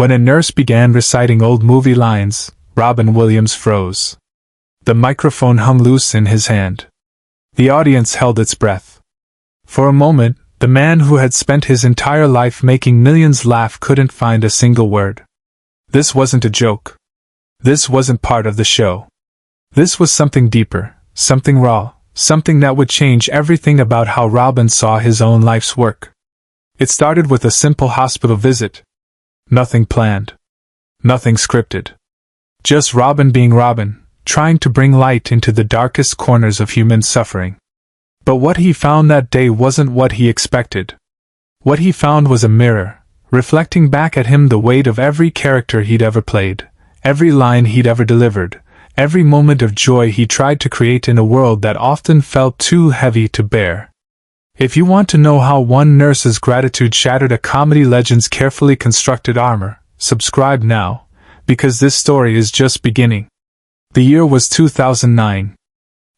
When a nurse began reciting old movie lines, Robin Williams froze. The microphone hung loose in his hand. The audience held its breath. For a moment, the man who had spent his entire life making millions laugh couldn't find a single word. This wasn't a joke. This wasn't part of the show. This was something deeper, something raw, something that would change everything about how Robin saw his own life's work. It started with a simple hospital visit. Nothing planned. Nothing scripted. Just Robin being Robin, trying to bring light into the darkest corners of human suffering. But what he found that day wasn't what he expected. What he found was a mirror, reflecting back at him the weight of every character he'd ever played, every line he'd ever delivered, every moment of joy he tried to create in a world that often felt too heavy to bear. If you want to know how one nurse's gratitude shattered a comedy legend's carefully constructed armor, subscribe now, because this story is just beginning. The year was 2009.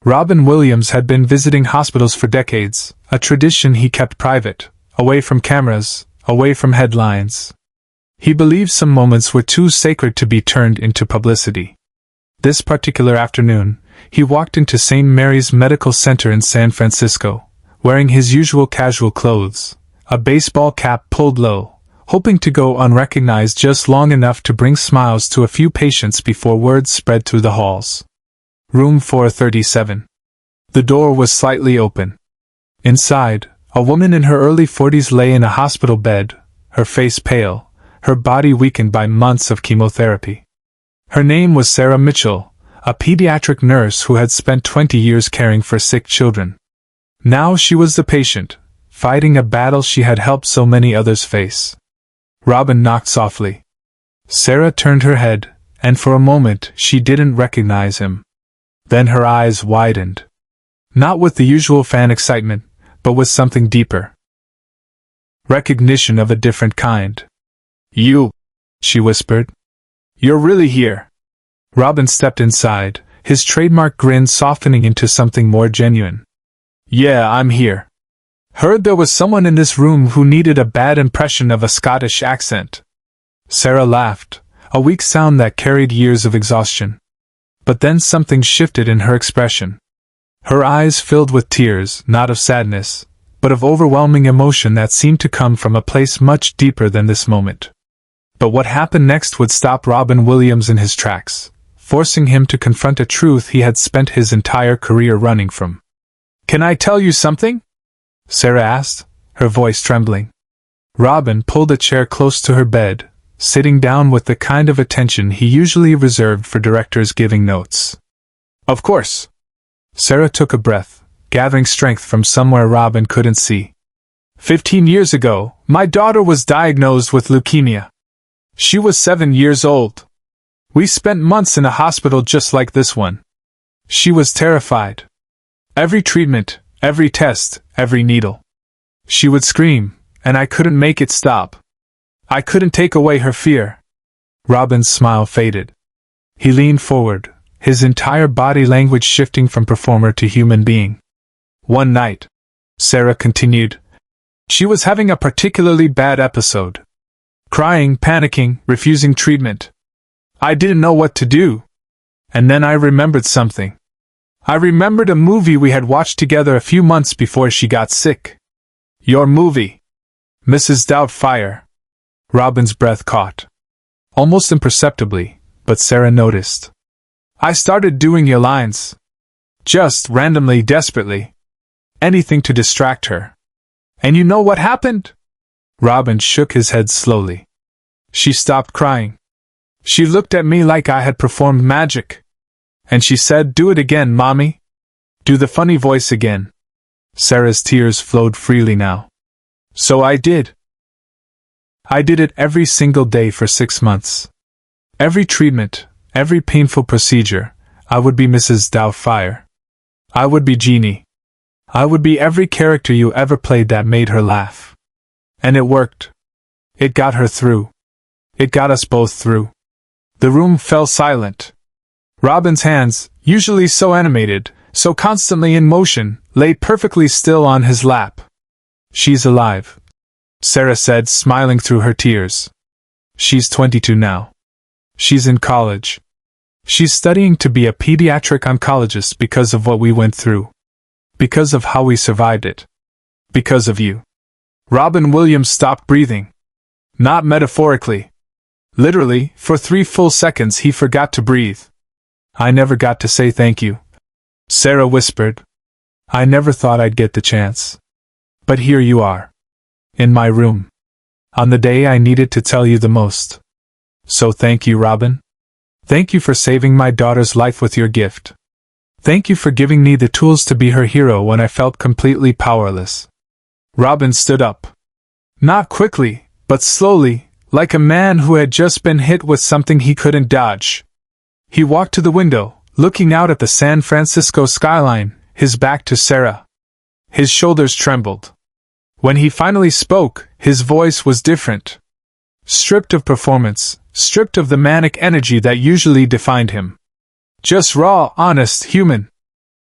Robin Williams had been visiting hospitals for decades, a tradition he kept private, away from cameras, away from headlines. He believed some moments were too sacred to be turned into publicity. This particular afternoon, he walked into St. Mary's Medical Center in San Francisco, wearing his usual casual clothes, a baseball cap pulled low, hoping to go unrecognized just long enough to bring smiles to a few patients before word spread through the halls. Room 437. The door was slightly open. Inside, a woman in her early 40s lay in a hospital bed, her face pale, her body weakened by months of chemotherapy. Her name was Sarah Mitchell, a pediatric nurse who had spent 20 years caring for sick children. Now she was the patient, fighting a battle she had helped so many others face. Robin knocked softly. Sarah turned her head, and for a moment she didn't recognize him. Then her eyes widened. Not with the usual fan excitement, but with something deeper. Recognition of a different kind. "You," she whispered. "You're really here." Robin stepped inside, his trademark grin softening into something more genuine. "Yeah, I'm here. Heard there was someone in this room who needed a bad impression of a Scottish accent." Sarah laughed, a weak sound that carried years of exhaustion. But then something shifted in her expression. Her eyes filled with tears, not of sadness, but of overwhelming emotion that seemed to come from a place much deeper than this moment. But what happened next would stop Robin Williams in his tracks, forcing him to confront a truth he had spent his entire career running from. "Can I tell you something?" Sarah asked, her voice trembling. Robin pulled a chair close to her bed, sitting down with the kind of attention he usually reserved for directors giving notes. "Of course." Sarah took a breath, gathering strength from somewhere Robin couldn't see. 15 years ago, my daughter was diagnosed with leukemia. She was 7 years old. We spent months in a hospital just like this one. She was terrified. Every treatment, every test, every needle. She would scream, and I couldn't make it stop. I couldn't take away her fear." Robin's smile faded. He leaned forward, his entire body language shifting from performer to human being. "One night," Sarah continued, "she was having a particularly bad episode. Crying, panicking, refusing treatment. I didn't know what to do. And then I remembered something. I remembered a movie we had watched together a few months before she got sick. Your movie. Mrs. Doubtfire." Robin's breath caught. Almost imperceptibly, but Sarah noticed. "I started doing your lines. Just randomly, desperately. Anything to distract her. And you know what happened?" Robin shook his head slowly. "She stopped crying. She looked at me like I had performed magic. And she said, 'Do it again, Mommy. Do the funny voice again.'" Sarah's tears flowed freely now. "So I did. I did it every single day for 6 months. Every treatment, every painful procedure, I would be Mrs. Doubtfire. I would be Genie. I would be every character you ever played that made her laugh. And it worked. It got her through. It got us both through." The room fell silent. Robin's hands, usually so animated, so constantly in motion, lay perfectly still on his lap. "She's alive," Sarah said, smiling through her tears. She's 22 now. She's in college. She's studying to be a pediatric oncologist because of what we went through. Because of how we survived it. Because of you. Robin Williams stopped breathing. Not metaphorically. Literally, for 3 full seconds he forgot to breathe. I never got to say thank you. Sarah whispered. I never thought I'd get the chance. But here you are. In my room. On the day I needed to tell you the most. So thank you, Robin. Thank you for saving my daughter's life with your gift. Thank you for giving me the tools to be her hero when I felt completely powerless. Robin stood up. Not quickly, but slowly, like a man who had just been hit with something he couldn't dodge. He walked to the window, looking out at the San Francisco skyline, his back to Sarah. His shoulders trembled. When he finally spoke, his voice was different. Stripped of performance, stripped of the manic energy that usually defined him. Just raw, honest, human.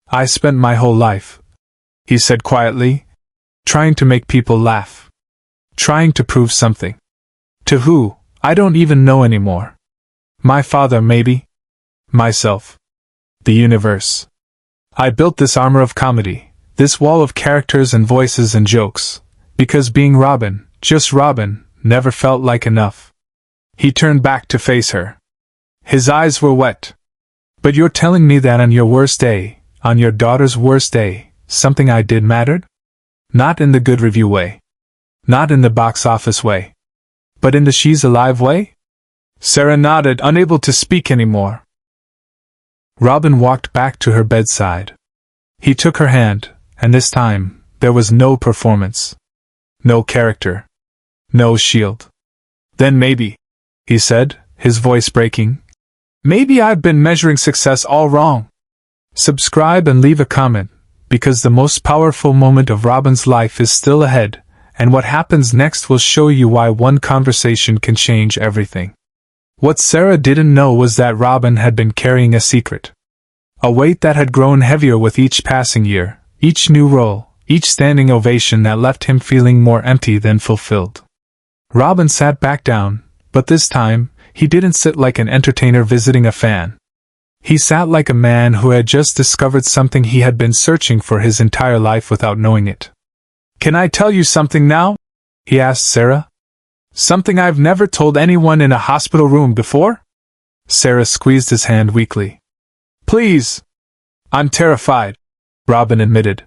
I spent my whole life, he said quietly, trying to make people laugh. Trying to prove something. To who, I don't even know anymore. My father, maybe. Myself. The universe. I built this armor of comedy, this wall of characters and voices and jokes, because being Robin, just Robin, never felt like enough. He turned back to face her. His eyes were wet. But you're telling me that on your worst day, on your daughter's worst day, something I did mattered? Not in the good review way. Not in the box office way. But in the she's alive way? Sarah nodded, unable to speak anymore. Robin walked back to her bedside. He took her hand, and this time, there was no performance. No character. No shield. Then maybe, he said, his voice breaking, maybe I've been measuring success all wrong. Subscribe and leave a comment, because the most powerful moment of Robin's life is still ahead, and what happens next will show you why one conversation can change everything. What Sarah didn't know was that Robin had been carrying a secret. A weight that had grown heavier with each passing year, each new role, each standing ovation that left him feeling more empty than fulfilled. Robin sat back down, but this time, he didn't sit like an entertainer visiting a fan. He sat like a man who had just discovered something he had been searching for his entire life without knowing it. Can I tell you something now? He asked Sarah. Something I've never told anyone in a hospital room before? Sarah squeezed his hand weakly. Please. I'm terrified, Robin admitted.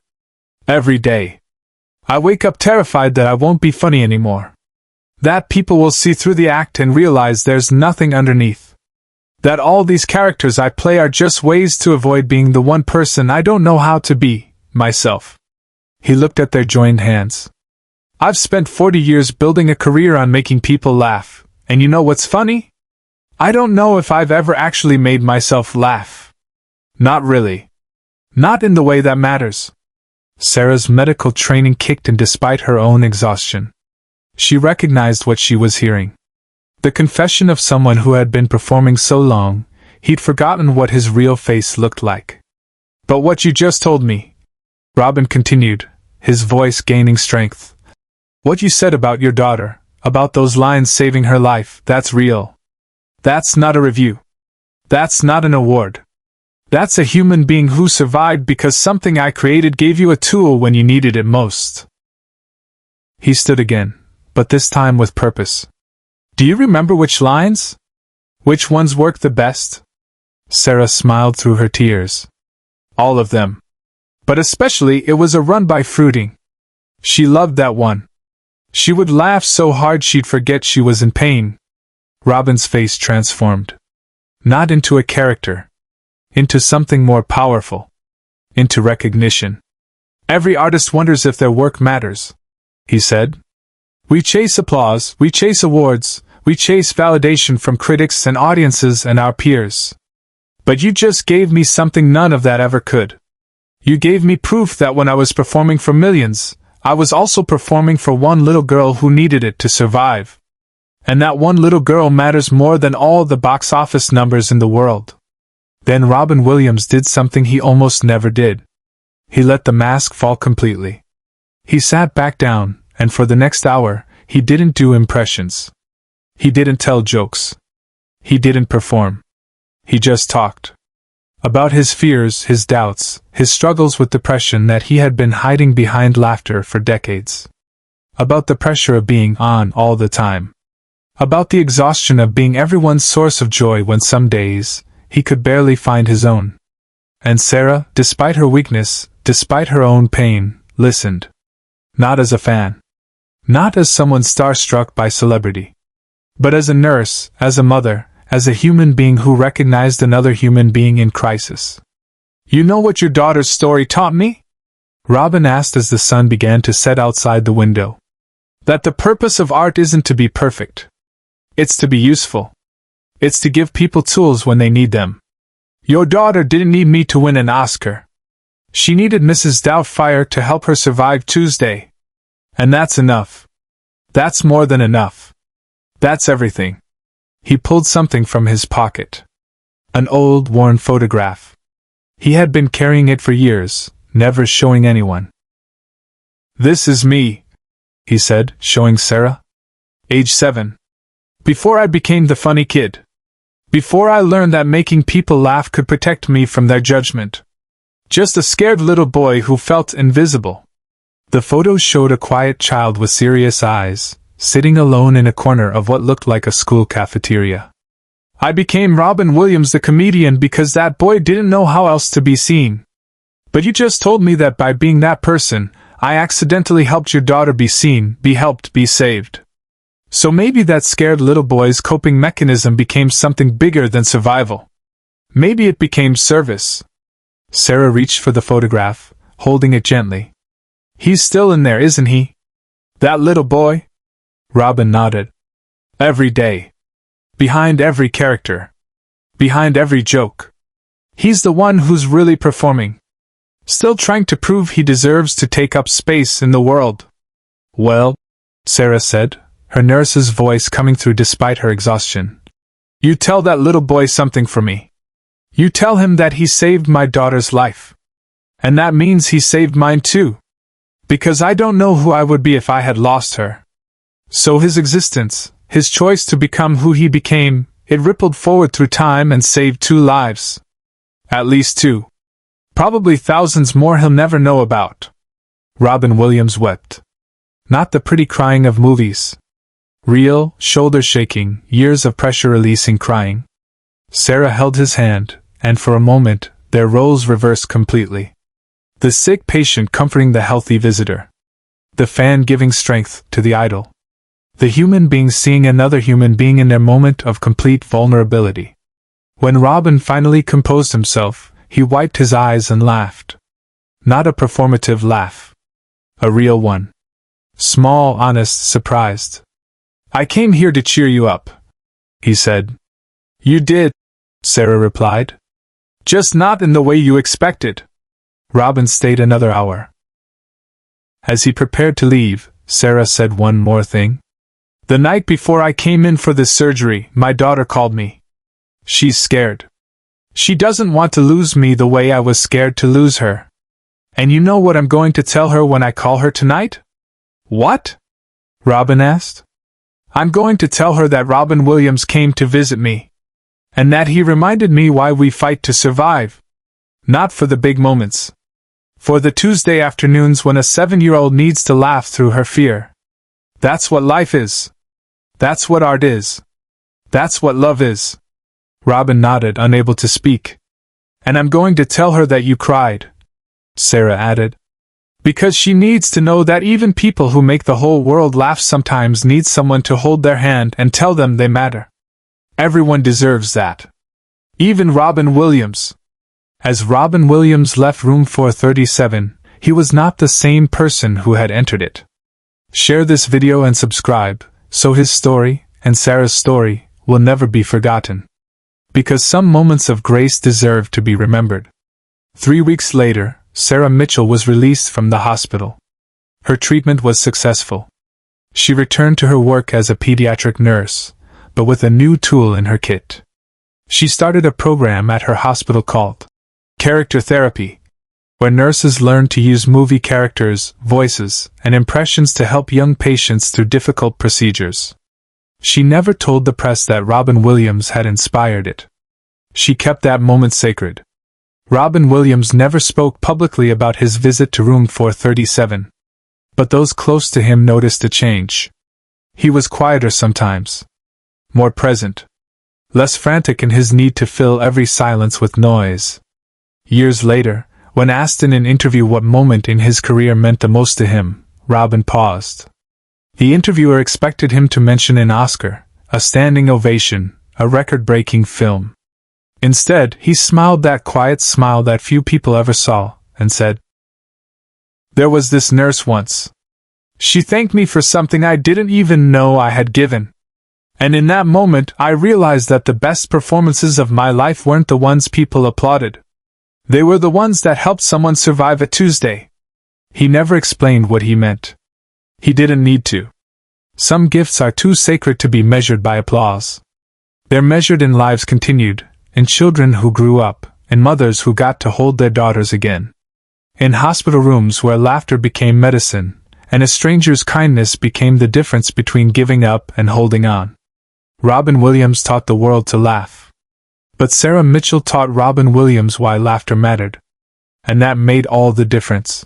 Every day. I wake up terrified that I won't be funny anymore. That people will see through the act and realize there's nothing underneath. That all these characters I play are just ways to avoid being the one person I don't know how to be, myself. He looked at their joined hands. I've spent 40 years building a career on making people laugh, and you know what's funny? I don't know if I've ever actually made myself laugh. Not really. Not in the way that matters. Sarah's medical training kicked in despite her own exhaustion. She recognized what she was hearing. The confession of someone who had been performing so long, he'd forgotten what his real face looked like. But what you just told me, Robin continued, his voice gaining strength. What you said about your daughter, about those lines saving her life, that's real. That's not a review. That's not an award. That's a human being who survived because something I created gave you a tool when you needed it most. He stood again, but this time with purpose. Do you remember which lines? Which ones worked the best? Sarah smiled through her tears. All of them. But especially it was a run by fruiting. She loved that one. She would laugh so hard she'd forget she was in pain. Robin's face transformed. Not into a character. Into something more powerful. Into recognition. Every artist wonders if their work matters, he said. We chase applause, we chase awards, we chase validation from critics and audiences and our peers. But you just gave me something none of that ever could. You gave me proof that when I was performing for millions, I was also performing for one little girl who needed it to survive. And that one little girl matters more than all the box office numbers in the world. Then Robin Williams did something he almost never did. He let the mask fall completely. He sat back down, and for the next hour, he didn't do impressions. He didn't tell jokes. He didn't perform. He just talked. About his fears, his doubts, his struggles with depression that he had been hiding behind laughter for decades. About the pressure of being on all the time. About the exhaustion of being everyone's source of joy when some days he could barely find his own. And Sarah, despite her weakness, despite her own pain, listened. Not as a fan. Not as someone starstruck by celebrity. But as a nurse, as a mother, as a human being who recognized another human being in crisis. "You know what your daughter's story taught me?" Robin asked as the sun began to set outside the window. "That the purpose of art isn't to be perfect. It's to be useful. It's to give people tools when they need them. Your daughter didn't need me to win an Oscar. She needed Mrs. Doubtfire to help her survive Tuesday. And that's enough. That's more than enough. That's everything." He pulled something from his pocket. An old, worn photograph. He had been carrying it for years, never showing anyone. "This is me," he said, showing Sarah. "Age 7. Before I became the funny kid. Before I learned that making people laugh could protect me from their judgment. Just a scared little boy who felt invisible." The photo showed a quiet child with serious eyes, sitting alone in a corner of what looked like a school cafeteria. "I became Robin Williams the comedian because that boy didn't know how else to be seen. But you just told me that by being that person, I accidentally helped your daughter be seen, be helped, be saved. So maybe that scared little boy's coping mechanism became something bigger than survival. Maybe it became service." Sarah reached for the photograph, holding it gently. "He's still in there, isn't he? That little boy?" Robin nodded. "Every day. Behind every character. Behind every joke. He's the one who's really performing. Still trying to prove he deserves to take up space in the world." "Well," Sarah said, her nurse's voice coming through despite her exhaustion. "You tell that little boy something for me. You tell him that he saved my daughter's life. And that means he saved mine too. Because I don't know who I would be if I had lost her. So his existence, his choice to become who he became, it rippled forward through time and saved 2 lives. At least 2. Probably thousands more he'll never know about." Robin Williams wept. Not the pretty crying of movies. Real, shoulder-shaking, years of pressure-releasing crying. Sarah held his hand, and for a moment, their roles reversed completely. The sick patient comforting the healthy visitor. The fan giving strength to the idol. The human being seeing another human being in their moment of complete vulnerability. When Robin finally composed himself, he wiped his eyes and laughed. Not a performative laugh. A real one. Small, honest, surprised. "I came here to cheer you up," he said. "You did," Sarah replied. "Just not in the way you expected." Robin stayed another hour. As he prepared to leave, Sarah said one more thing. "The night before I came in for this surgery, my daughter called me. She's scared. She doesn't want to lose me the way I was scared to lose her. And you know what I'm going to tell her when I call her tonight?" "What?" Robin asked. "I'm going to tell her that Robin Williams came to visit me. And that he reminded me why we fight to survive. Not for the big moments. For the Tuesday afternoons when a 7-year-old needs to laugh through her fear. That's what life is. That's what art is. That's what love is." Robin nodded, unable to speak. "And I'm going to tell her that you cried," Sarah added. "Because she needs to know that even people who make the whole world laugh sometimes need someone to hold their hand and tell them they matter. Everyone deserves that. Even Robin Williams." As Robin Williams left room 437, he was not the same person who had entered it. Share this video and subscribe, so his story, and Sarah's story, will never be forgotten. Because some moments of grace deserve to be remembered. 3 weeks later, Sarah Mitchell was released from the hospital. Her treatment was successful. She returned to her work as a pediatric nurse, but with a new tool in her kit. She started a program at her hospital called Character Therapy, where nurses learn to use movie characters, voices, and impressions to help young patients through difficult procedures. She never told the press that Robin Williams had inspired it. She kept that moment sacred. Robin Williams never spoke publicly about his visit to room 437. But those close to him noticed a change. He was quieter sometimes. More present. Less frantic in his need to fill every silence with noise. Years later, when asked in an interview what moment in his career meant the most to him, Robin paused. The interviewer expected him to mention an Oscar, a standing ovation, a record-breaking film. Instead, he smiled that quiet smile that few people ever saw, and said, "There was this nurse once. She thanked me for something I didn't even know I had given. And in that moment, I realized that the best performances of my life weren't the ones people applauded. They were the ones that helped someone survive a Tuesday." He never explained what he meant. He didn't need to. Some gifts are too sacred to be measured by applause. They're measured in lives continued, in children who grew up, in mothers who got to hold their daughters again. In hospital rooms where laughter became medicine, and a stranger's kindness became the difference between giving up and holding on. Robin Williams taught the world to laugh. But Sarah Mitchell taught Robin Williams why laughter mattered. And that made all the difference.